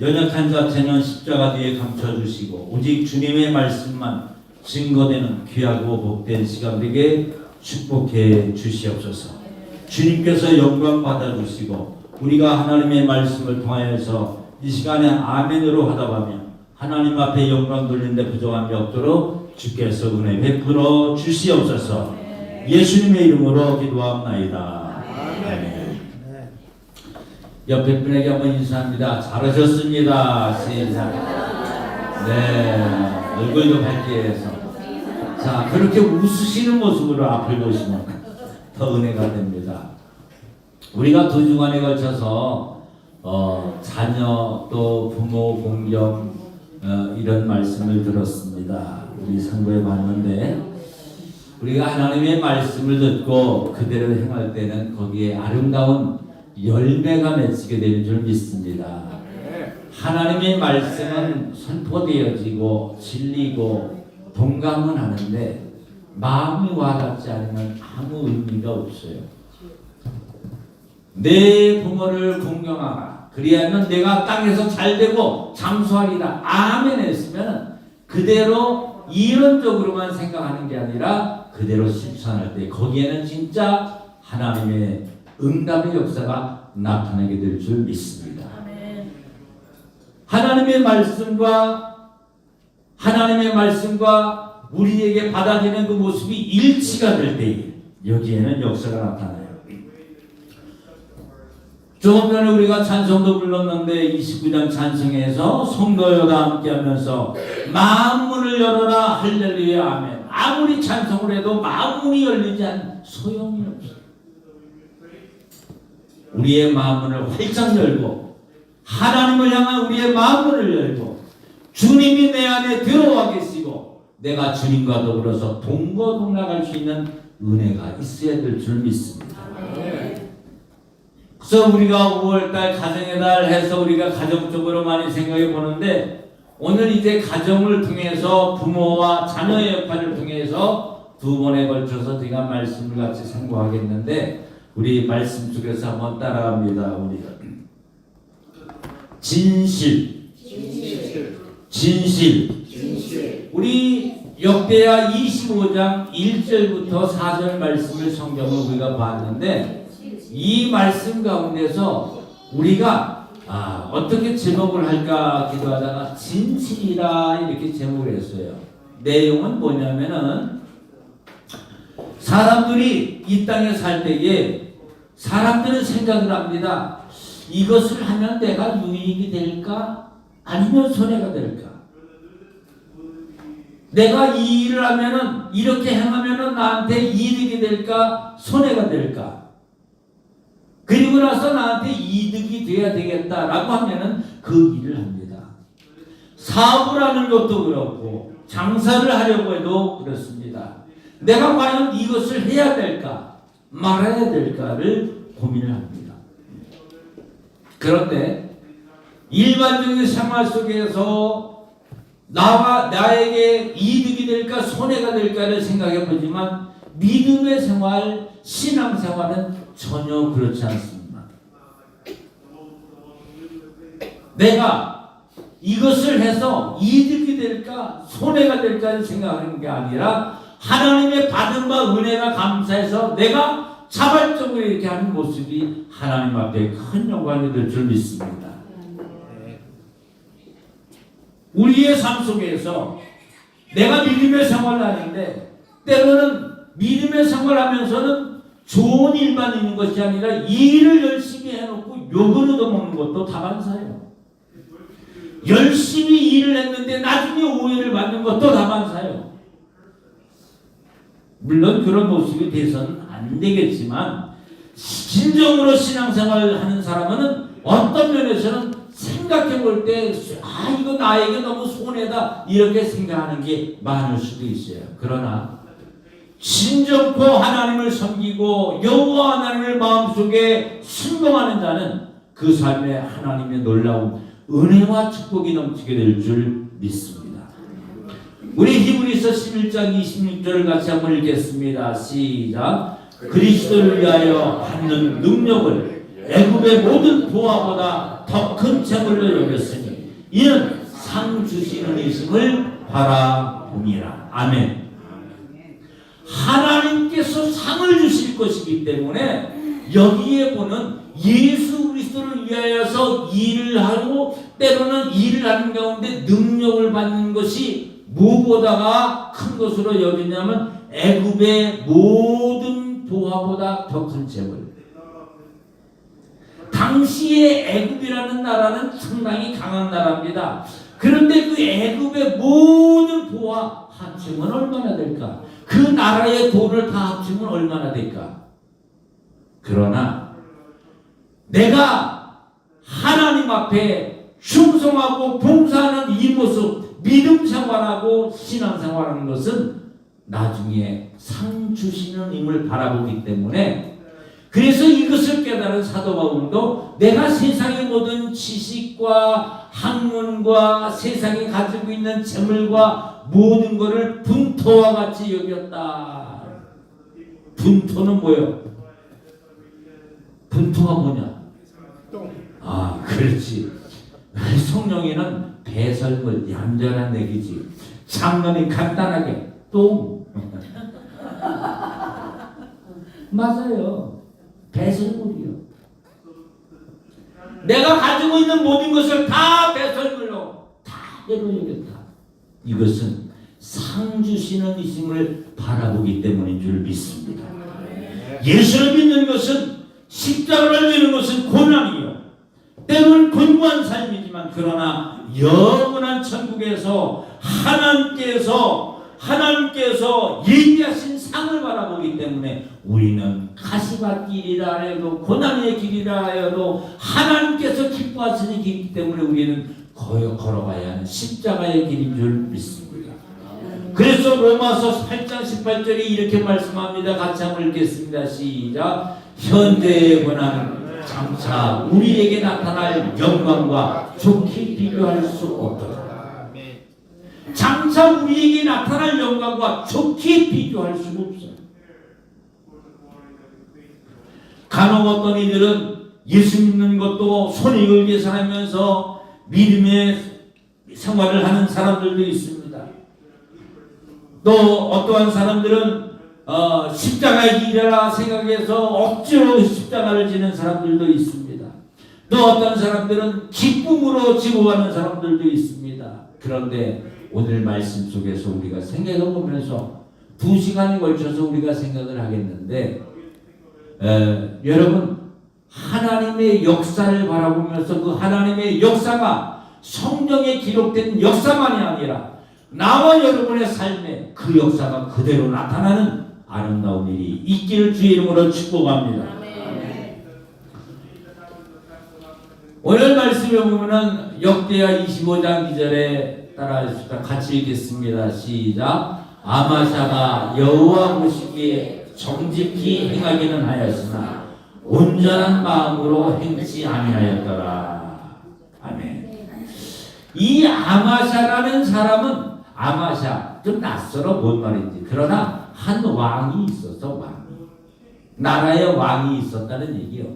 연약한 자체는 십자가 뒤에 감춰주시고 오직 주님의 말씀만 증거되는 귀하고 복된 시간 되게 축복해 주시옵소서. 주님께서 영광 받아주시고 우리가 하나님의 말씀을 통하여서 이 시간에 아멘으로 하다보면 하나님 앞에 영광 돌리는 데 부족함이 없도록 주께서 은혜 베풀어 주시옵소서. 예수님의 이름으로 기도합나이다. 아멘. 옆에 분에게 한번 인사합니다. 잘하셨습니다. 시작. 네, 얼굴도 밝게 해서. 자, 그렇게 웃으시는 모습으로 앞을 보시면 더 은혜가 됩니다. 우리가 2주간에 걸쳐서 자녀 또 부모 공경 이런 말씀을 들었습니다. 우리 상고에 봤는데 우리가 하나님의 말씀을 듣고 그대로 행할 때는 거기에 아름다운 열매가 맺히게 되는 줄 믿습니다. 하나님의 말씀은 선포되어지고 진리고 동감은 하는데 마음이 와닿지 않으면 아무 의미가 없어요. 내 부모를 공경하라. 그리하면 내가 땅에서 잘되고 장수하리라. 아멘 했으면 그대로 이론적으로만 생각하는 게 아니라 그대로 실천할 때 거기에는 진짜 하나님의 응답의 역사가 나타나게 될 줄 믿습니다. 하나님의 말씀과 우리에게 받아들이는 그 모습이 일치가 될 때에 여기에는 역사가 나타나요. 조금 전에 우리가 찬송도 불렀는데 29장 찬송에서 성도여가 함께하면서 마음문을 열어라 할렐루야 아멘. 아무리 찬송을 해도 마음문이 열리지 않으면 소용이 없어요. 우리의 마음문을 활짝 열고 하나님을 향한 우리의 마음문을 열고 주님이 내 안에 들어와 계시고 내가 주님과 더불어서 동거동락할 수 있는 은혜가 있어야 될 줄 믿습니다. 그래서 우리가 5월달 가정의 달 해서 우리가 가정적으로 많이 생각해 보는데 오늘 이제 가정을 통해서 부모와 자녀의 역할을 통해서 2번에 걸쳐서 제가 말씀을 같이 상고하겠는데 우리 말씀 속에서 한번 따라갑니다. 우리가 진실. 우리 역대하 25장 1절부터 4절 말씀을 성경을 우리가 봤는데 이 말씀 가운데서 우리가 어떻게 제목을 할까 기도하다가 진실이라 이렇게 제목을 했어요. 내용은 뭐냐면은 사람들이 이 땅에 살 때에 사람들은 생각을 합니다. 이것을 하면 내가 유익이 될까? 아니면 손해가 될까? 내가 이 일을 하면은 이렇게 행하면은 나한테 이득이 될까? 손해가 될까? 그리고 나서 나한테 이득이 돼야 되겠다라고 하면은 그 일을 합니다. 사업을 하는 것도 그렇고 장사를 하려고 해도 그렇습니다. 내가 과연 이것을 해야 될까 말아야 될까를 고민을 합니다. 그런데 일반적인 생활 속에서 나에게 이득이 될까 손해가 될까를 생각해 보지만 믿음의 생활, 신앙 생활은 전혀 그렇지 않습니다. 내가 이것을 해서 이득이 될까 손해가 될까를 생각하는 게 아니라 하나님의 받은 바 은혜가 감사해서 내가 자발적으로 이렇게 하는 모습이 하나님 앞에 큰 영광이 될 줄 믿습니다. 우리의 삶 속에서 내가 믿음의 생활을 하는데 때로는 믿음의 생활하면서는 좋은 일만 있는 것이 아니라 일을 열심히 해놓고 욕을 얻어먹는 것도 다반사예요. 열심히 일을 했는데 나중에 오해를 받는 것도 다반사예요. 물론 그런 모습이 돼서는 안 되겠지만 진정으로 신앙생활을 하는 사람은 어떤 면에서는 생각해 볼 때 이거 나에게 너무 손해다 이렇게 생각하는 게 많을 수도 있어요. 그러나 진정코 하나님을 섬기고 여호와 하나님을 마음속에 순종하는 자는 그 삶에 하나님의 놀라운 은혜와 축복이 넘치게 될 줄 믿습니다. 우리 히브리서 11장 26절을 같이 한번 읽겠습니다. 시작. 그리스도를 위하여 받는 능력을 애굽의 모든 보화보다 더 큰 재물로 여겼으니 이는 상 주시는 이심을 바라봄이라. 아멘. 하나님께서 상을 주실 것이기 때문에 여기에 보는 예수 그리스도를 위하여서 일을 하고 때로는 일을 하는 가운데 능력을 받는 것이 무엇보다가 큰 것으로 여기냐면 애굽의 모든 보화보다 더 큰 재물. 당시에 애굽이라는 나라는 상당히 강한 나라입니다. 그런데 그 애굽의 모든 보화 합치면 얼마나 될까? 그 나라의 돈을 다 합치면 얼마나 될까? 그러나 내가 하나님 앞에 충성하고 봉사하는 이 모습, 믿음 생활하고 신앙 생활하는 것은 나중에 상 주시는 힘을 바라보기 때문에, 그래서 이것을 깨달은 사도 바울도 내가 세상의 모든 지식과 학문과 세상이 가지고 있는 재물과 모든 것을 분토와 같이 여겼다. 분토는 뭐예요? 분토가 뭐냐? 아, 그렇지. 성령에는 배설물, 얌전한 얘기지. 장면이 간단하게 똥. 맞아요. 배설물이요. 내가 가지고 있는 모든 것을 다 배설물로 다 내려오겠다. 이것은 상 주시는 이심을 바라보기 때문인 줄 믿습니다. 예수를 믿는 것은, 십자가를 믿는 것은 고난이요, 때로는 곤고한 삶이지만, 그러나 영원한 천국에서 하나님께서 예비하신 상을 바라보기 때문에 우리는 가시밭 길이라 해도 고난의 길이라 해도 하나님께서 기뻐하시는 길이기 때문에 우리는 걸어가야 하는 십자가의 길인 줄 믿습니다. 그래서 로마서 8장 18절에 이렇게 말씀합니다. 같이 한번 읽겠습니다. 시작. 현재의 고난은 장차 우리에게 나타날 영광과 좋게 비교할 수 없도다. 장차 우리에게 나타날 영광과 좋게 비교할 수가 없어요. 간혹 어떤 이들은 예수 믿는 것도 손에 걸게 살면서 믿음의 생활을 하는 사람들도 있습니다. 또 어떠한 사람들은 십자가의 길이라 생각해서 억지로 십자가를 지는 사람들도 있습니다. 또 어떤 사람들은 기쁨으로 지고 가는 사람들도 있습니다. 그런데 오늘 말씀 속에서 우리가 생각해 보면서 2시간에 걸쳐서 우리가 생각을 하겠는데, 여러분, 하나님의 역사를 바라보면서 그 하나님의 역사가 성경에 기록된 역사만이 아니라 나와 여러분의 삶에 그 역사가 그대로 나타나는 아름다운 일이 있기를 주의 이름으로 축복합니다. 오늘 말씀에 보면은 역대하 25장 2절에 따라 같이 읽겠습니다. 시작. 아마샤가 여호와 보시기에 정직히 행하기는 하였으나 온전한 마음으로 행치 아니하였더라. 아멘. 이 아마샤라는 사람은, 아마샤 좀 낯설어 뭔 말인지, 그러나 한 왕이 있었어. 나라의 왕이 있었다는 얘기요.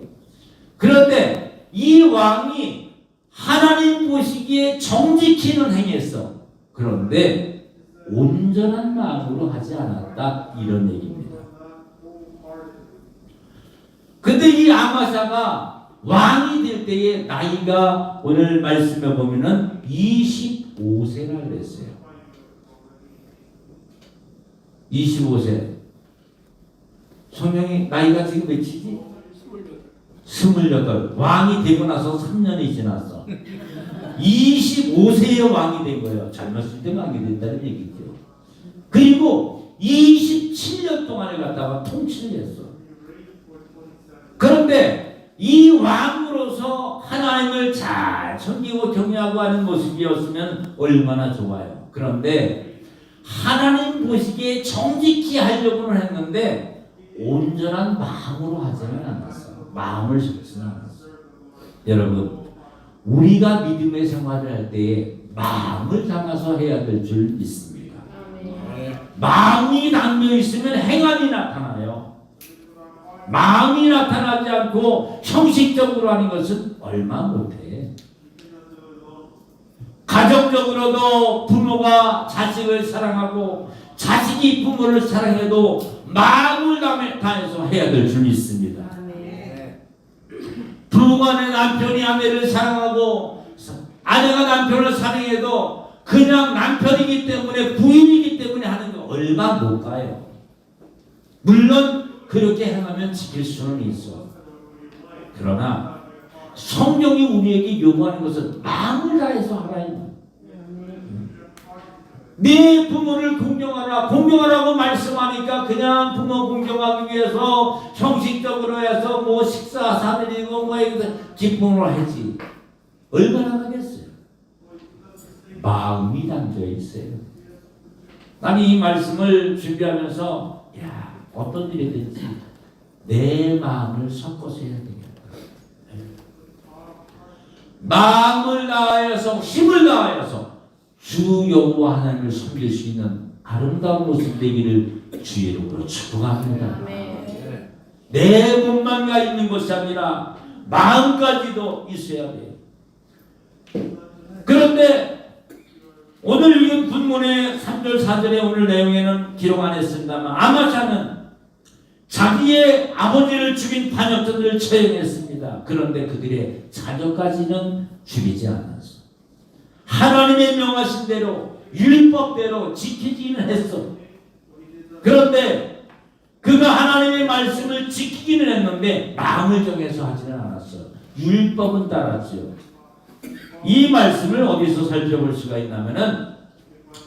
그런데 이 왕이 하나님 보시기에 정직히는 행했어. 그런데 온전한 마음으로 하지 않았다, 이런 얘기입니다. 근데 이 아마샤가 왕이 될 때의 나이가 오늘 말씀에 보면은 25세라 그랬어요. 25세. 성령이 나이가 지금 몇이지? 28. 왕이 되고 나서 3년이 지났어. 25세의 왕이 된 거예요. 젊었을 때 왕이 된다는 얘기죠. 그리고 27년 동안을 갖다가 통치를 했어. 그런데 이 왕으로서 하나님을 잘 섬기고 경외하고 하는 모습이었으면 얼마나 좋아요. 그런데 하나님 보시기에 정직히 하려고는 했는데 온전한 마음으로 하지는 않았어. 마음을 섞지는 않았어. 여러분, 우리가 믿음의 생활을 할 때에 마음을 담아서 해야 될 줄 믿습니다. 마음이 담겨 있으면 행함이 나타나요. 마음이 나타나지 않고 형식적으로 하는 것은 얼마 못해. 가정적으로도 부모가 자식을 사랑하고 자식이 부모를 사랑해도 마음을 다해서 해야 될 줄이 있습니다. 부모가 내 남편이 아내를 사랑하고 아내가 남편을 사랑해도 그냥 남편이기 때문에 부인이기 때문에 하는 거 얼마 못 가요. 물론 그렇게 행하면 지킬 수는 있어. 그러나 성경이 우리에게 요구하는 것은 마음을 다해서 하라. 네 부모를 공경하라. 공경하라고 말씀하니까 그냥 부모 공경하기 위해서 형식적으로 해서 뭐 식사 사드리고 뭐 기쁨으로 하지. 얼마나 하겠어요? 마음이 담겨 있어요. 나는 이 말씀을 준비하면서 어떤 일이든지 내 마음을 섞어서 해야 되겠다. 마음을 다하여서 힘을 다하여서 주 여호와 하나님을 섬길 수 있는 아름다운 모습 되기를 주의 이름으로 축복합니다. 내 몸만 가 있는 것이 아니라 마음까지도 있어야 돼요. 그런데 오늘 읽은 본문의 3절 4절의 오늘 내용에는 기록 안 했습니다만 아마샤는 자기의 아버지를 죽인 반역자들을 처형했습니다. 그런데 그들의 자녀까지는 죽이지 않았어. 하나님의 명하신 대로 율법대로 지키기는 했어. 그런데 그가 하나님의 말씀을 지키기는 했는데 마음을 정해서 하지는 않았어. 율법은 따랐죠. 이 말씀을 어디서 살펴볼 수가 있냐면은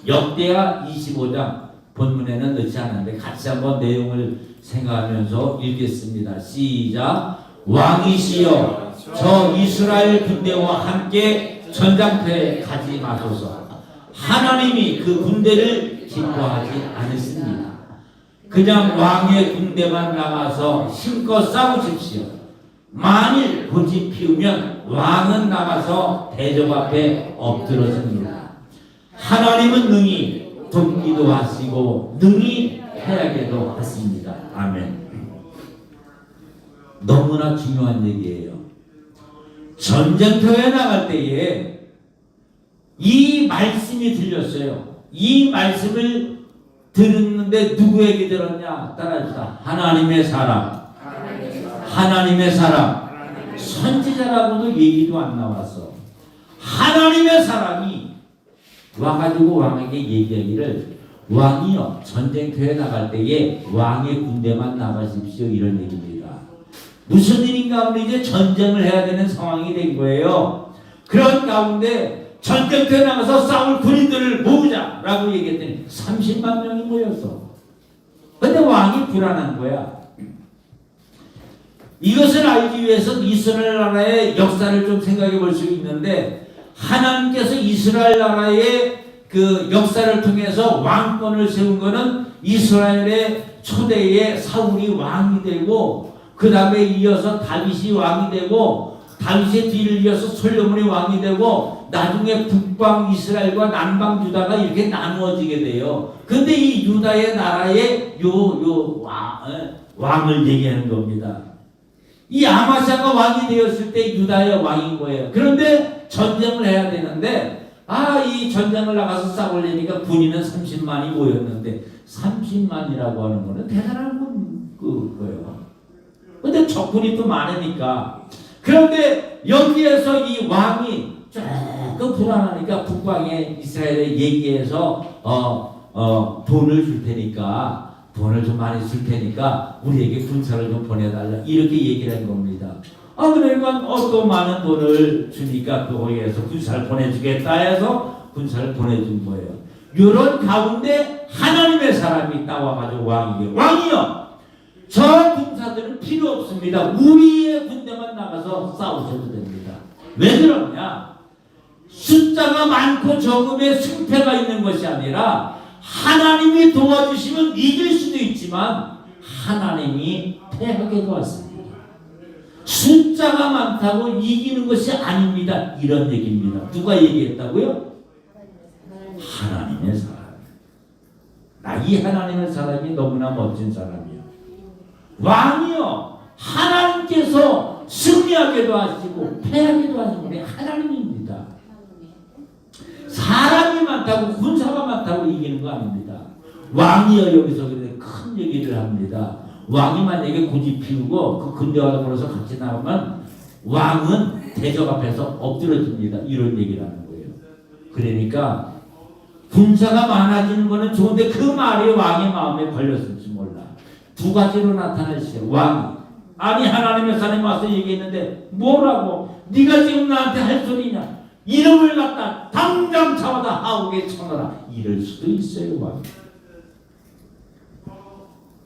역대하 25장 본문에는 넣지 않았는데 같이 한번 내용을 생각하면서 읽겠습니다. 시작. 왕이시여 저 이스라엘 군대와 함께 전장터에 가지 마소서. 하나님이 그 군대를 기뻐하지 않으십니다. 그냥 왕의 군대만 나가서 힘껏 싸우십시오. 만일 고집 피우면 왕은 나가서 대적 앞에 엎드러집니다. 하나님은 능히 돕기도 하시고 능히 패하게도 하십니다. 아멘. 너무나 중요한 얘기예요. 전쟁터에 나갈 때에 이 말씀이 들렸어요. 이 말씀을 들었는데 누구에게 들었냐? 따라합시다. 하나님의 사람. 하나님의 사람. 선지자라고도 얘기도 안 나왔어. 하나님의 사람이 와가지고 왕에게 얘기하기를 왕이여 전쟁터에 나갈 때에 왕의 군대만 나가십시오. 이런 얘기입니다. 무슨 일인가 하면 이제 전쟁을 해야 되는 상황이 된 거예요. 그런 가운데 전쟁터에 나가서 싸울 군인들을 모으자라고 얘기했더니 30만 명이 모였어. 근데 왕이 불안한 거야. 이것을 알기 위해서 이스라엘 나라의 역사를 좀 생각해 볼 수 있는데 하나님께서 이스라엘 나라의 그 역사를 통해서 왕권을 세운 것은 이스라엘의 초대의 사울이 왕이 되고 그 다음에 이어서 다윗이 왕이 되고 다윗의 뒤를 이어서 솔로몬이 왕이 되고 나중에 북방 이스라엘과 남방 유다가 이렇게 나누어지게 돼요. 근데 이 유다의 나라의 왕을 얘기하는 겁니다. 이 아마샤가 왕이 되었을 때 유다의 왕인 거예요. 그런데 전쟁을 해야 되는데 이 전쟁을 나가서 싸우려니까 군인은 30만이 모였는데 30만이라고 하는 거는 대단한 거예요. 근데 적군이 또 많으니까. 그런데 여기에서 이 왕이 조금 불안하니까 북방에 이스라엘에 얘기해서 돈을 줄 테니까 돈을 좀 많이 줄 테니까 우리에게 군사를 좀 보내달라 이렇게 얘기를 한 겁니다. 그러니까 또 많은 돈을 주니까 또 거기에서 군사를 보내주겠다 해서 군사를 보내준 거예요. 이런 가운데 하나님의 사람이 나와가지고 왕이요 저 군사들은 필요 없습니다. 우리의 군대만 나가서 싸우셔도 됩니다. 왜 그러냐? 숫자가 많고 적음에 승패가 있는 것이 아니라 하나님이 도와주시면 이길 수도 있지만 하나님이 패하게 도왔습니다. 숫자가 많다고 이기는 것이 아닙니다. 이런 얘기입니다. 누가 얘기했다고요? 하나님의 사람. 이 하나님의 사람이 너무나 멋진 사람이에요. 왕이요 하나님께서 승리하게도 하시고 패하게도 하시는 분이 하나님입니다. 많다고 군사가 많다고 이기는 거 아닙니다. 왕이요 여기서 큰 얘기를 합니다. 왕이 만약에 고집 피우고 그 군대와 걸어서 같이 나오면 왕은 대적 앞에서 엎드려집니다. 이런 얘기를 하는 거예요. 그러니까 군사가 많아지는 거는 좋은데 그 말이 왕의 마음에 걸렸을지 몰라. 두 가지로 나타나시죠. 왕이 아니 하나님의 사람이 와서 얘기했는데 뭐라고 네가 지금 나한테 할 소리냐, 이름을 갖다 당장 잡아다 하옥에 쳐넣어라, 이럴 수도 있어요. 왕이.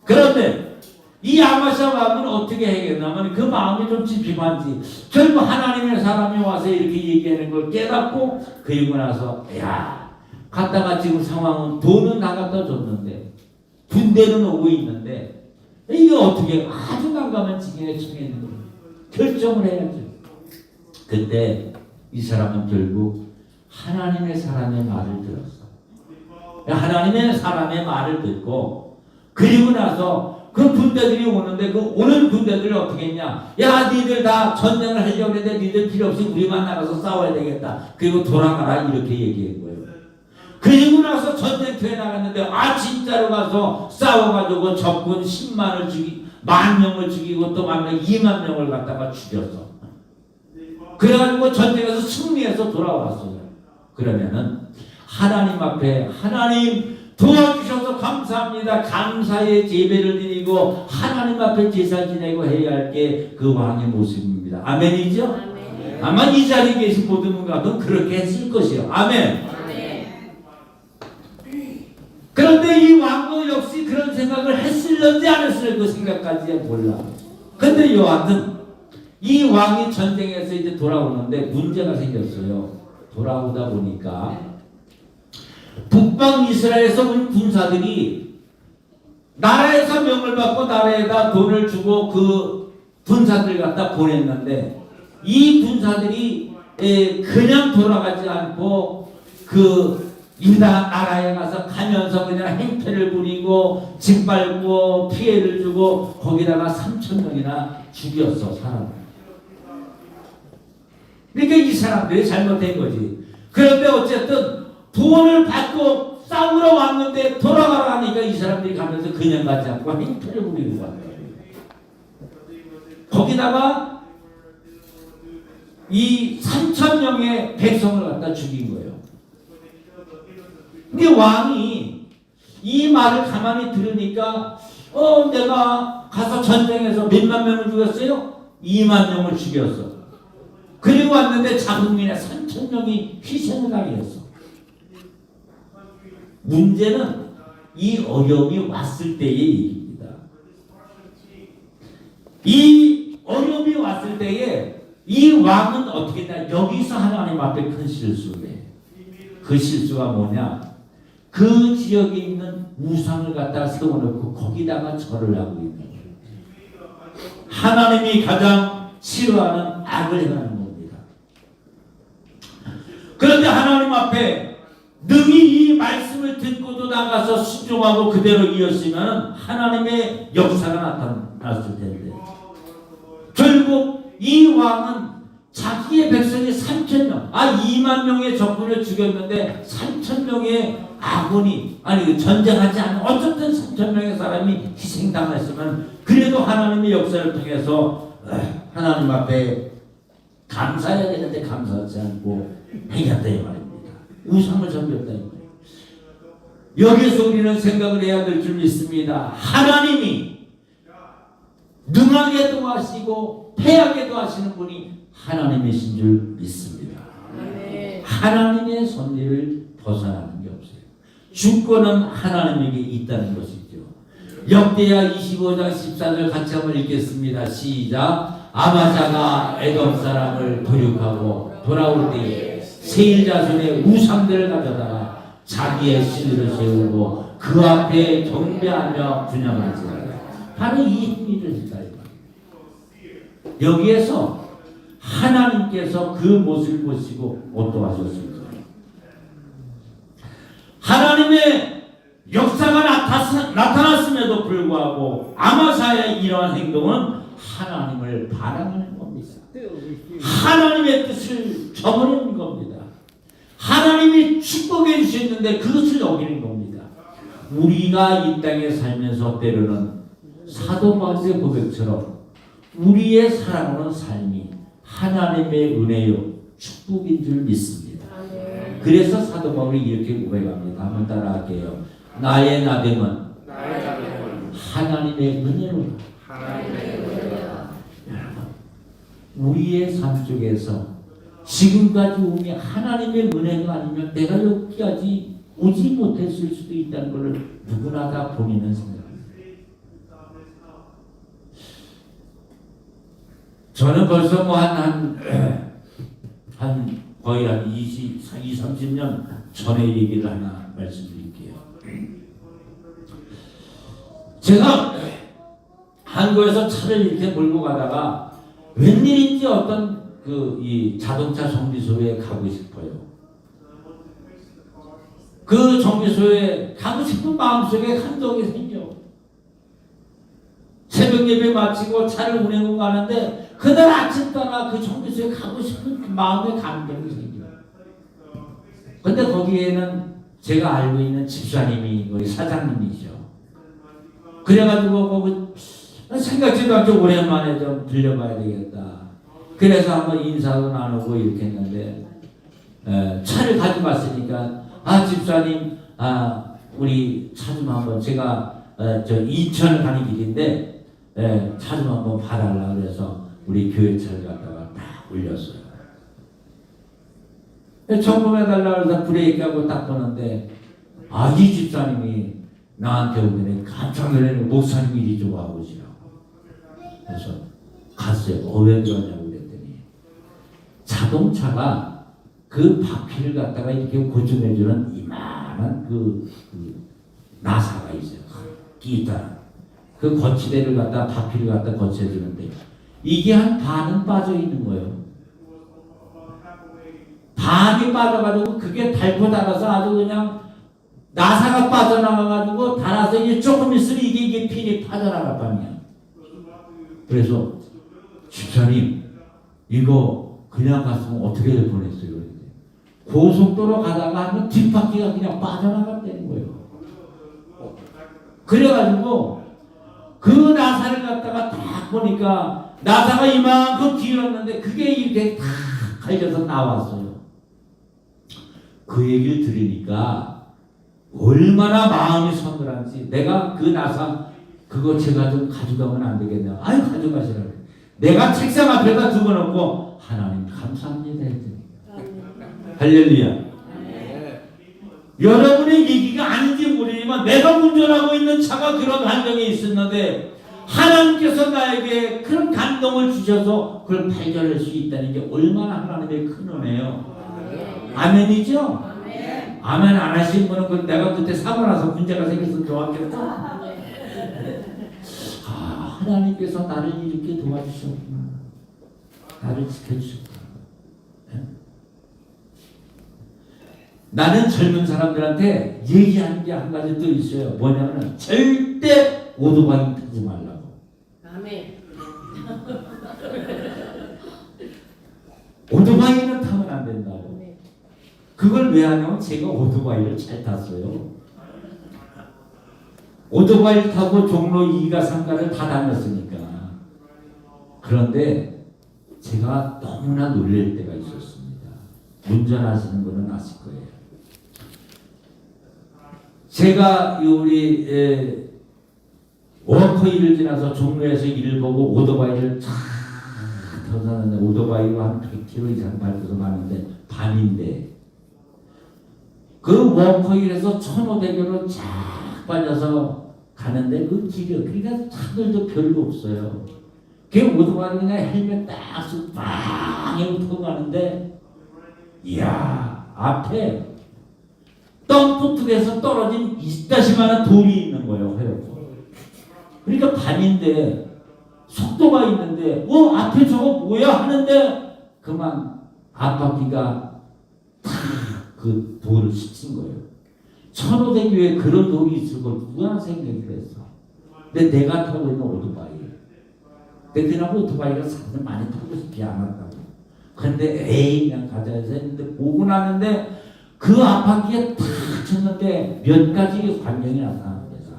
그런데 이 아마샤 왕은 어떻게 해야겠냐면 그 마음이 좀 찝찝한지 결국 하나님의 사람이 와서 이렇게 얘기하는 걸 깨닫고 그리고 나서 야 갔다가 지금 상황은 돈은 다 갖다 줬는데 군대는 오고 있는데 이게 어떻게 아주 난감한 지경에 처해 있는 거예요. 결정을 해야죠. 그때 이 사람은 결국 하나님의 사람의 말을 들었어. 하나님의 사람의 말을 듣고 그리고 나서 그 군대들이 오는데 그 오는 군대들이 어떻게 했냐, 야 니들 다 전쟁을 하려고 했는데 니들 필요 없이 우리만 나가서 싸워야 되겠다, 그리고 돌아가라, 이렇게 얘기한 거예요. 그리고 나서 전쟁터에 나갔는데 아 진짜로 가서 싸워가지고 적군 10만을 죽이 10,000명을 죽이고 또 만약 20,000명을 갖다가 죽였어. 그래가지고 전쟁에서 승리해서 돌아왔어요. 그러면은 하나님 앞에 하나님 도와주셔서 감사합니다, 감사의 예배를 드리고 하나님 앞에 제사 지내고 해야 할 게 그 왕의 모습입니다. 아멘이죠? 아멘. 아마 이 자리에 계신 모든 분들은 그렇게 했을 것이에요. 아멘. 그런데 이 왕도 역시 그런 생각을 했을런지 안 했을런지 그 생각까지 몰라. 근데 여하튼 이 왕이 전쟁에서 이제 돌아오는데 문제가 생겼어요. 돌아오다 보니까 북방 이스라엘에서 온 군사들이 나라에서 명을 받고 나라에다 돈을 주고 그 군사들 갖다 보냈는데 이 군사들이 그냥 돌아가지 않고 그 유다 나라에 가면서 그냥 행패를 부리고 짓밟고 피해를 주고 거기다가 3,000명이나 죽였어, 사람을. 그러니까 이 사람들이 잘못된 거지. 그런데 어쨌든 돈을 받고 싸우러 왔는데 돌아가라 하니까 이 사람들이 가면서 그냥 가지 않고 행패를 부리고 왔다. 거기다가 이 3,000명의 백성을 갖다 죽인 거예요. 근데 왕이 이 말을 가만히 들으니까 내가 가서 전쟁에서 몇만 명을 죽였어요? 20,000명을 죽였어. 그리고 왔는데 자국민의 3,000명이 희생을 당했어. 문제는 이 어려움이 왔을 때의 얘기입니다. 이 어려움이 왔을 때에 이 왕은 어떻게 했냐, 여기서 하나님 앞에 큰 실수를 해. 그 실수가 뭐냐, 그 지역에 있는 우상을 갖다가 세워놓고 거기다가 절을 하고 있는 거예요. 하나님이 가장 싫어하는 악을 행하는 겁니다. 그런데 하나님 앞에 능히 이 말씀을 듣고도 나가서 순종하고 그대로 이었으면 하나님의 역사가 나타났을 텐데 결국 이 왕은 자기의 백성이 3,000명, 20,000명의 적군을 죽였는데 3,000명의 아군이 전쟁하지 않은 어쨌든 3,000명의 사람이 희생당했으면 그래도 하나님의 역사를 통해서 하나님 앞에 감사해야 되는데 감사하지 않고 행했다 이 말입니다. 우상을 섬겼다 이 말입니다. 여기서 우리는 생각을 해야 될 줄 믿습니다. 하나님이 능하게도 하시고 패하게도 하시는 분이 하나님이신 줄 믿습니다. 하나님의 섭리를 벗어나는 게 없어요. 주권은 하나님에게 있다는 것이죠. 역대하 25장 14절 같이 한번 읽겠습니다. 시작. 아마샤가 에돔 사람을 도륙하고 돌아올 때에 세일 자손의 우상들을 가져다가 자기의 신을 세우고 그 앞에 경배하며 분양하지. 바로 이 행위를 했다. 여기에서 하나님께서 그 모습을 보시고 어떠하셨습니까? 하나님의 역사가 나타났음에도 불구하고 아마사의 이러한 행동은 하나님을 반항하는 겁니다. 하나님의 뜻을 저버리는 겁니다. 하나님이 축복해 주셨는데 그것을 어기는 겁니다. 우리가 이 땅에 살면서 때로는 사도 바울의 고백처럼 우리의 살아오는 삶이 하나님의 은혜요 축복인 줄 믿습니다. 그래서 사도 바울이 이렇게 고백합니다. 한번 따라할게요. 나의 나됨은 하나님의 은혜로. 여러분, 우리의 삶 속에서 지금까지 오미 하나님의 은혜가 아니면 내가 여기까지 오지 못했을 수도 있다는 것을 누구나 다 본인은 생각합니다. 저는 벌써 뭐 거의 한 30년 전에 얘기를 하나 말씀드릴게요. 제가 한국에서 차를 이렇게 몰고 가다가 웬일인지 어떤 이 자동차 정비소에 가고 싶어요. 그 정비소에 가고 싶은 마음속에 감동이 생겨. 새벽 예배 마치고 차를 운행하고 가는데 그날 아침따라 그 정비소에 가고 싶은 그 마음의 감동이 생겨. 근데 거기에는 제가 알고 있는 집사님이 우리 사장님이죠. 그래가지고 거기 생각지도 않게 오랜만에 좀 들려봐야 되겠다. 그래서 한번 인사도 나누고 이렇게 했는데 차를 가지고 왔으니까 집사님 우리 차 좀 한번 제가 저 인천 가는 길인데 차 좀 한번 봐달라 그래서 우리 교회 차를 갖다가 딱 올렸어요. 점검해달라 그래서 브레이크하고 딱 보는데 이 집사님이 나한테 오더니 깜짝 놀라는 목사님 일이 좀 와보시라고. 그래서 갔어요. 왜 그러냐고 그랬더니 자동차가 그 바퀴를 갖다가 이렇게 고정해주는 이만한 그 나사가 있어요. 기타 그 거치대를 갖다 바퀴를 갖다 거쳐주는데 이게 한 반은 빠져 있는 거예요. 반이 빠져가지고 그게 달고 닳아서 아주 그냥 나사가 빠져나가가지고 닳아서 이제 조금 있으면 이게 핀이 빠져나갈 판이야. 그래서 집사님 이거 그냥 갔으면 어떻게 될 뻔했어요. 고속도로 가다가 하면 뒷바퀴가 그냥 빠져나갔다는 거예요. 그래가지고 그 나사를 갖다가 딱 보니까 나사가 이만큼 길었는데 그게 이렇게 다 갈려서 나왔어요. 그 얘기를 들으니까 얼마나 마음이 서늘한지 내가 그 나사 그거 제가 좀 가져가면 안 되겠냐. 가져가시라고. 내가 책상 앞에다 두고놓고 하나님 감사합니다 했더니 할렐루야. 여러분의 얘기가 아닌지 모르지만 내가 운전하고 있는 차가 그런 환경에 있었는데 하나님께서 나에게 그런 감동을 주셔서 그걸 발견할 수 있다는 게 얼마나 하나님의 큰 은혜예요. 아멘이죠? 아멘 안 하신 분은 내가 그때 사고 나서 문제가 생겼으면 좋았겠다. 하나님께서 나를 이렇게 도와주셨구나. 나를 지켜주셨구나. 네? 나는 젊은 사람들한테 얘기하는 게 한 가지 또 있어요. 뭐냐면 절대 오토바이 타지 말라고. 아멘. 오토바이는 타면 안 된다고. 그걸 왜 하냐면 제가 오토바이를 잘 탔어요. 오토바이를 타고 종로 2가 3가를 다 다녔으니까. 그런데 제가 너무나 놀랄 때가 있었습니다. 운전하시는 분은 아실 거예요. 제가 우리 워커 일을 지나서 종로에서 일을 보고 오토바이를 쫙 타서는데 오토바이가 한 100km 이상 밟고서 가는데 밤인데 그 워커힐에서 1500km 쫙 빠져서 가는데 그 길이 그러니까 차들도 별로 없어요. 그 오토바이 그냥 헬멧 딱 쓰고 빵 타고 가는데 이야 앞에 덤프트에서 떨어진 이따시만한 돌이 있는 거예요. 그러니까 밤인데 속도가 있는데 앞에 저거 뭐야 하는데 그만 앞바퀴가 그 돌을 스친 거예요. 천호대교에 그런 돌이 있을 걸 누가 생각을 했어. 근데 내가 타고 있는 오토바이. 근데 그냥 오토바이가 사실 많이 타고 싶지 않았다고. 근데 그냥 가자 해서 했는데 보고 나는데 그 앞바퀴에 탁 쳤는데 몇 가지 광경이 나타납니다.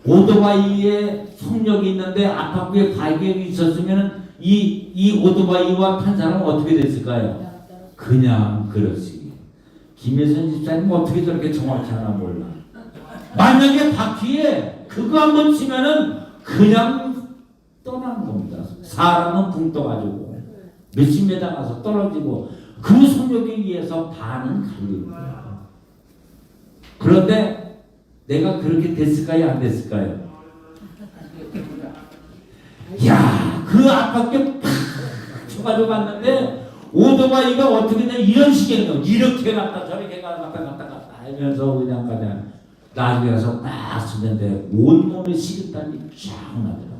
오토바이에 속력이 있는데 앞바퀴에 발경이 있었으면 이 오토바이와 탄 사람은 어떻게 됐을까요? 그냥 그렇지. 김혜선 집사님 어떻게 저렇게 정확히 하나 몰라. 만약에 바퀴에 그거 한번 치면은 그냥 떠나는 겁니다. 사람은 붕 떠가지고 몇십 메다 가서 떨어지고 그 속력에 의해서 반은 갈립니다. 그런데 내가 그렇게 됐을까요? 안 됐을까요? 야, 그 앞바퀴에 팍 쳐가지고 갔는데 오토바이가 어떻게 되냐 이런 식이에요. 이렇게 갔다 저렇게 갔다 하면서 그냥 나중에 가서 딱 쓰는데 온몸에 식은땀이 쫙 나더라고요.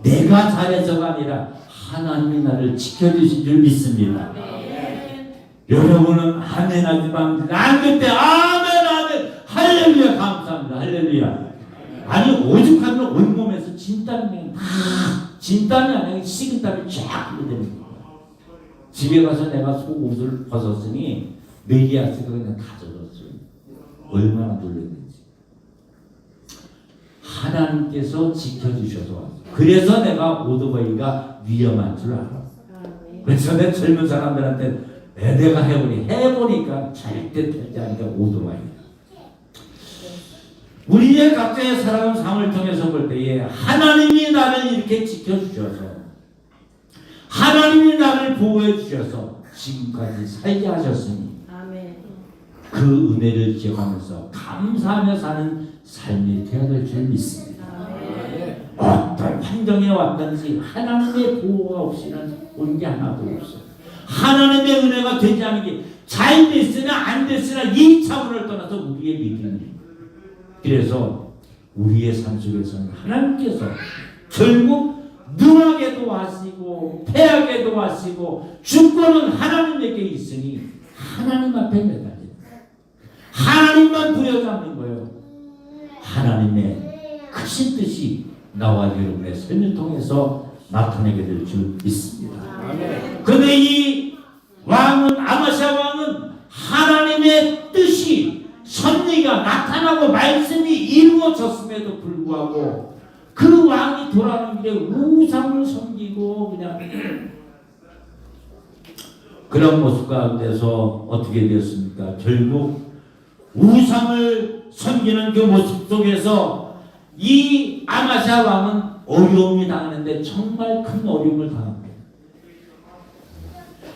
내가 잘해서가 아니라 하나님이 나를 지켜주신 줄 믿습니다. 여러분은 아멘 하지만 난 그때 아멘 할렐루야 감사합니다. 할렐루야. 아니 오죽하면 온몸에서 진땀이 진땀이 아니라 식은땀이 쫙 흘러대는 거예요. 집에 가서 내가 속옷을 벗었으니 메리아스가 그냥 다 젖었어요. 얼마나 놀랐는지. 하나님께서 지켜주셔서 왔어요. 그래서 내가 오토바이가 위험한 줄 알았어. 그래서 내 젊은 사람들한테 내가 해보니까 절대 되지 않으니까 오토바이. 우리의 각자의 살아온 삶을 통해서 볼 때에 하나님이 나를 이렇게 지켜주셔서 하나님이 나를 보호해 주셔서 지금까지 살게 하셨으니 그 은혜를 기억하면서 감사하며 사는 삶이 되어야 될 줄 믿습니다. 어떤 환경에 왔든지 하나님의 보호가 없이는 온 게 하나도 없어. 하나님의 은혜가 되지 않은 게 잘 됐으나 안 됐으나 이 차원을 떠나서 우리의 믿음이. 그래서 우리의 삶 속에서는 하나님께서 결국 능하게도 하시고 패하게도 하시고 주권은 하나님에게 있으니 하나님 앞에 매달려 하나님만 부여잡는 거예요. 하나님의 크신 뜻이 나와 여러분의 삶을 통해서 나타내게 될 줄 믿습니다. 그런데 이 왕은 아마시아 왕은 하나님의 뜻이 섭리가 나타나고 말씀이 이루어졌음에도 불구하고 그 왕이 돌아가는 길에 우상을 섬기고 그냥 그런 모습 가운데서 어떻게 되었습니까? 결국 우상을 섬기는 그 모습 속에서 이 아마시아 왕은 어려움이 당하는데 정말 큰 어려움을 당합니다.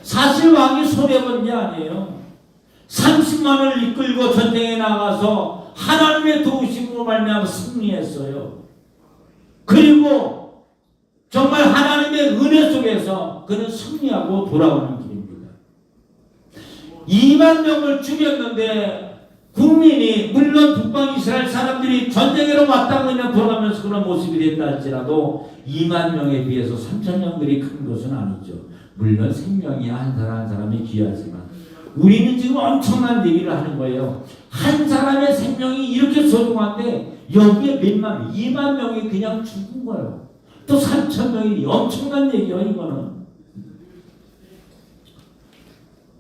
사실 왕이 손해본 게 아니에요. 30만을 이끌고 전쟁에 나가서 하나님의 도우심으로 말미암아 승리했어요. 그리고 정말 하나님의 은혜 속에서 그는 승리하고 돌아오는 길입니다. 2만 명을 죽였는데 국민이 물론 북방 이스라엘 사람들이 전쟁으로 왔다고 그냥 돌아가면서 그런 모습이 됐다 할지라도 2만 명에 비해서 3천 명들이 큰 것은 아니죠. 물론 생명이 한 사람 한 사람이 귀하지만 우리는 지금 엄청난 얘기를 하는 거예요. 한 사람의 생명이 이렇게 소중한데 여기에 몇만 명, 2만 명이 그냥 죽은 거예요. 또 3천 명이 엄청난 얘기예요. 이거는.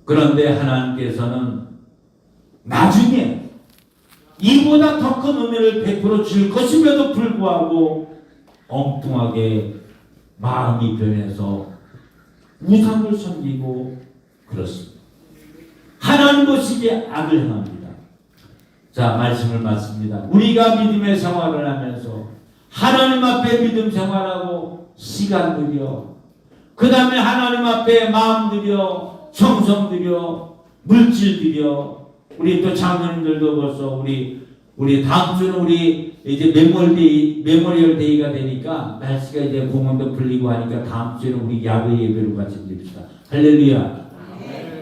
그런데 하나님께서는 나중에 이보다 더 큰 은혜를 베풀어 줄 것임에도 불구하고 엉뚱하게 마음이 변해서 우상을 섬기고 그렇습니다. 하나님 보시기에 악을 행합니다. 자, 말씀을 마칩니다. 우리가 믿음의 생활을 하면서 하나님 앞에 믿음 생활하고 시간 들여 그 다음에 하나님 앞에 마음 들여 정성 들여 물질 들여 우리 또 장로님들도 벌써 우리 다음 주는 우리 이제 메모리얼 데이가 되니까 날씨가 이제 공원도 풀리고 하니까 다음 주에는 우리 야외 예배로 같이 드립시다. 할렐루야.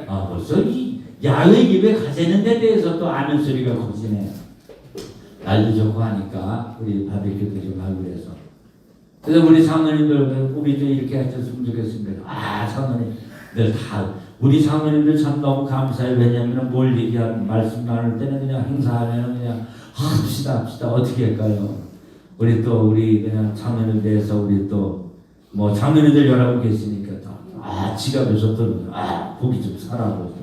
아, 벌써 이 야외 예배 가지는 데 대해서 또 아는 소리가 커지네요. 날도 좋고 하니까 우리 바베큐도 좀 하고 그래서. 그래서 우리 장로님들 우리도 이렇게 하셨으면 좋겠습니다. 아, 장로님들 다 우리 장로님들 참 너무 감사해요. 왜냐하면 뭘 얘기하는 말씀 나눌 때는 그냥 행사하면 그냥 합시다 어떻게 할까요? 우리 그냥 장로님 대해서 우리 또 뭐 장로님들 여러 분 계시니까 또 지갑에서 또 고기 좀 사라고.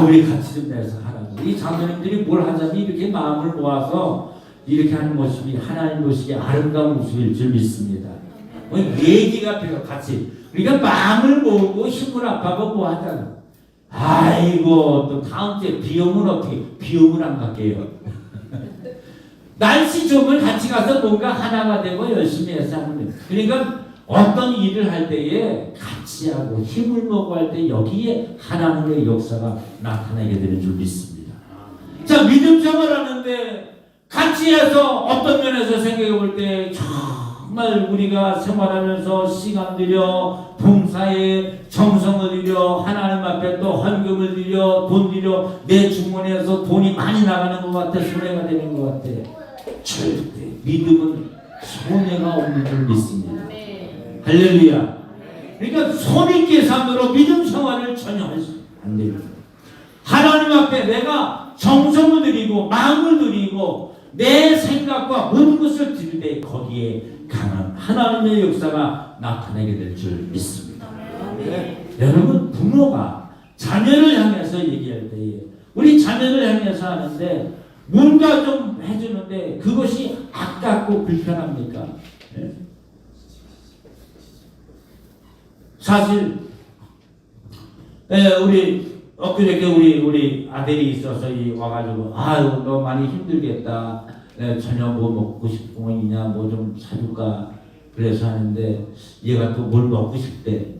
우리 같이 좀 내서 하라고. 이 장로님들이 뭘 하자니 이렇게 마음을 모아서 이렇게 하는 모습이 하나님 모습이 아름다운 모습일 줄 믿습니다. 얘기가 필요 같이. 우리가 마음을 모으고 힘을 합하고 뭐 하잖아. 아이고 또 다음 주에 비 오면 어떻게? 비 오면 안 갈게요. 날씨 좋으면 같이 가서 뭔가 하나가 되고 열심히 해서 하는 거예요. 그러니까 어떤 일을 할 때에 같이 하고 힘을 모으고 할 때 여기에 하나님의 역사가 나타나게 되는 줄 믿습니다. 자, 믿음 생활하는데 같이 해서 어떤 면에서 생각해 볼 때 정말 우리가 생활하면서 시간 들여 봉사에 정성을 들여 하나님 앞에 또 헌금을 들여 돈 들여 내 주머니에서 돈이 많이 나가는 것 같아. 손해가 되는 것 같아. 절대 믿음은 손해가 없는 줄 믿습니다. 할렐루야. 그러니까 손익 계산으로 믿음 생활을 전혀 할 수 안 됩니다. 하나님 앞에 내가 정성을 들이고 마음을 들이고 내 생각과 모든 것을 드릴 때 거기에 강한 하나님의 역사가 나타나게 될 줄 믿습니다. 여러분, 부모가 자녀를 향해서 얘기할 때에 우리 자녀를 향해서 하는데 뭔가 좀 해주는데 그것이 아깝고 불편합니까? 사실 우리 엊그저께 우리 아들이 있어서 와가지고 너 많이 힘들겠다. 저녁 뭐 먹고 싶은 거 있냐 뭐 좀 사줄까 그래서 하는데 얘가 또 뭘 먹고 싶대.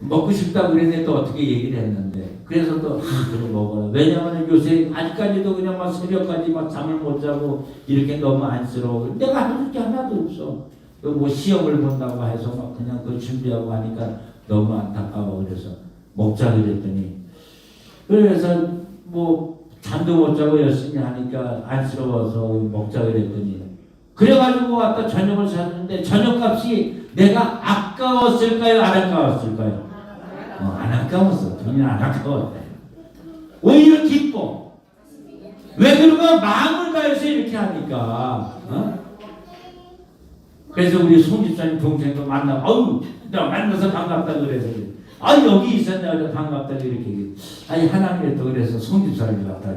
먹고 싶다고 그랬는데 또 어떻게 얘기를 했는데 그래서 또 그래 먹어라. 왜냐하면 요새 아직까지도 그냥 막 새벽까지 막 잠을 못 자고 이렇게 너무 안쓰러워. 내가 할 게 하나도 없어. 뭐 시험을 본다고 해서 막 그냥 그 준비하고 하니까 너무 안타까워. 그래서 먹자 그랬더니 그래서 뭐 잠도 못 자고 열심히 하니까 안쓰러워서 먹자 그랬더니 그래가지고 왔다 저녁을 샀는데 저녁값이 내가 아까웠을까요? 안 아까웠을까요? 안 아까웠어. 돈이 안 아까웠다. 오히려 기뻐. 왜 그런가? 마음을 다해서 이렇게 하니까. 그래서 우리 송 집사님 동생도 만나고 나 만나서 반갑다 그래서 여기 있었냐 반갑다 이렇게 하나님이 또 그래서 송 집사님이 왔다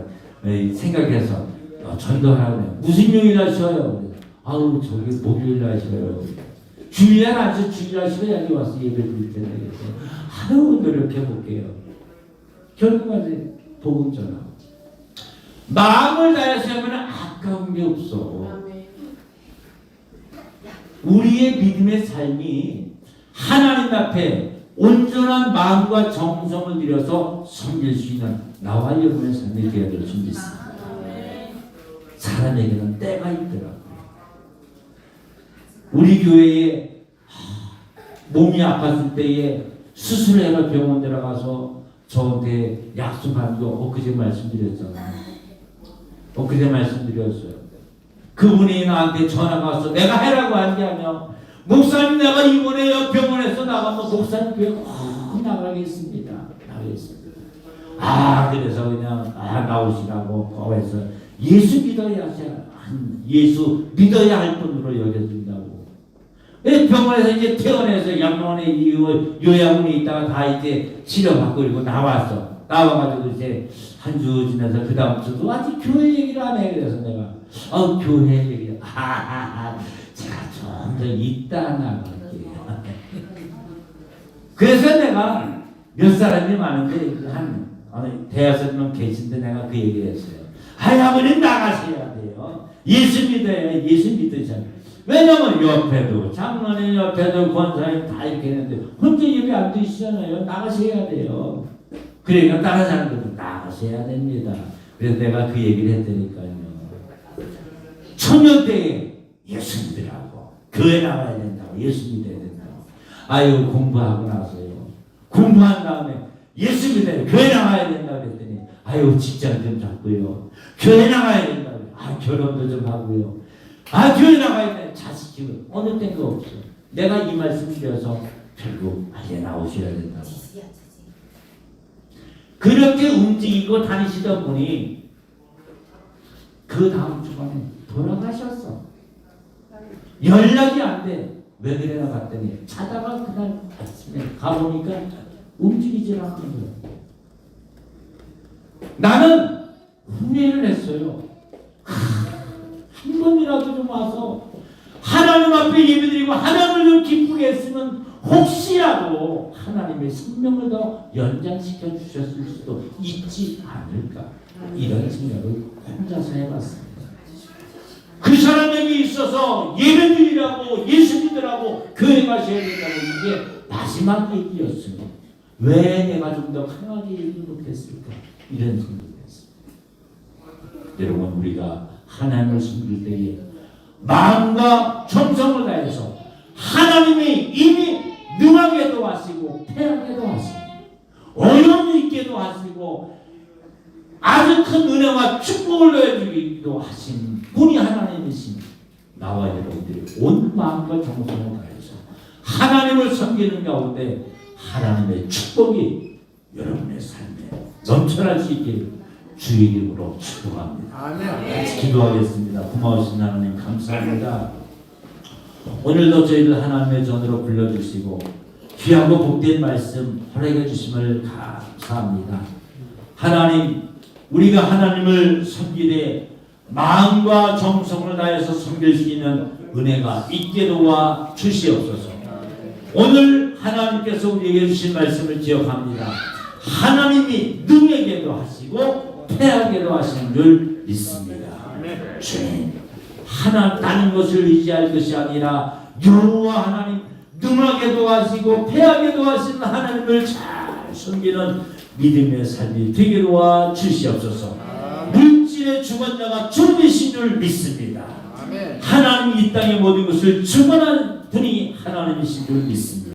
생각해서 전도하라고 그래. 무슨 요일 하셔요? 저기 목요일 하셔요. 주일날 아주 주일날 시간 여기 와서 예배 드릴 텐데 하루 노력해 볼게요. 결국까지 복음 전하. 마음을 다해서 하면 아까운 게 없어. 우리의 믿음의 삶이 하나님 앞에 온전한 마음과 정성을 들여서 섬길 수 있는 나와 여러분의 삶이 되어야 될 줄 믿습니다. 사람에게는 때가 있더라고요. 우리 교회에 몸이 아팠을 때에 수술해서 병원 들어가서 저한테 약속한 거 엊그제 말씀드렸잖아요. 엊그제 말씀드렸어요. 그분이 나한테 전화가 와서 내가 해라고 한 게 아니야. 목사님 내가 이번에 병원에서 나가면 목사님 교회 꼭 나가겠습니다. 그래서 그냥 나오시라고 해서 예수 믿어야 할 분으로 여겨준다고. 병원에서 이제 퇴원해서 양로원에 요양원에 있다가 다 이제 치료받고 그리고 나와가지고 이제 한 주 지나서 그 다음 주도 아직 교회 얘기를 안 해. 그래서 내가 교회 얘기 제가 좀 더 이따 나갈게요. 그래서 내가 몇 사람이 많은데 대여섯 명 계신데 내가 그 얘기를 했어요. 아버님 나가셔야 돼요. 예수 믿으셔야 돼요. 왜냐면 옆에도 장로님 옆에도 권사님 다 이렇게 했는데 혼자 예배 안 드시잖아요. 나가셔야 돼요. 그러니까 다른 사람들도 나가셔야 됩니다. 그래서 내가 그 얘기를 했다니까요. 청년 때에 예수 믿으라고 교회 나가야 된다고 예수 믿어야 된다고. 공부하고 나서요. 공부한 다음에 예수 믿어요. 교회 나가야 된다고 그랬더니 직장 좀 잡고요. 교회 나가야 된다고. 결혼도 좀 하고요. 교회 나가야 돼. 자식 키우고 어느 때가 없어. 내가 이 말씀 드려서 결국 나오셔야 된다고. 그렇게 움직이고 다니시던 분이 그 다음 주간에 돌아가셨어. 연락이 안 돼. 왜 그래나 봤더니 자다가 그날 아침에 가보니까 움직이질 않는 거예요. 나는 후회를 했어요. 한 번이라도 좀 와서 하나님 앞에 예배드리고 하나님을 좀 기쁘게 했으면 혹시라도 하나님의 생명을 더 연장시켜 주셨을 수도 있지 않을까, 이런 생각을 혼자서 해봤습니다. 그 사람에게 있어서 예배드리라고 예수 믿으라고 교회 가셔야 된다고 이게 마지막 얘기였으니 왜 내가 좀 더 강하게 얘기 못했을까, 이런 생각을 했습니다. 여러분, 우리가 하나님을 섬길 때에 마음과 정성을 다해서 하나님이 이미 능하게도 하시고 패하게도 하시고 어려움이 있게도 하시고 아주 큰 은혜와 축복을 넣어주기도 하신 분이 하나님이신 나와 여러분들이 온 마음과 정성을 다해서 하나님을 섬기는 가운데 하나님의 축복이 여러분의 삶에 넘쳐날 수 있게 주의 이름으로 축복합니다. 같이 기도하겠습니다. 고마우신 하나님 감사합니다. 오늘도 저희를 하나님의 전으로 불러주시고 귀하고 복된 말씀 허락해 주심을 감사합니다. 하나님, 우리가 하나님을 섬기되 마음과 정성을 다해서 섬길 수 있는 은혜가 있게 도와 주시옵소서. 오늘 하나님께서 우리에게 주신 말씀을 기억합니다. 하나님이 능하게도 하시고 패하게도 하시는 줄 믿습니다. 주님, 하나 다른 것을 의지할 것이 아니라 여호와 하나님 능하게도 하시고 패하게도 하시는 하나님을 잘 섬기는 믿음의 삶이 되게 도와 주시옵소서. 물질의 주관자가 주님이신 줄 믿습니다. 하나님 이 땅의 모든 것을 주관한 분이 하나님이신 줄 믿습니다.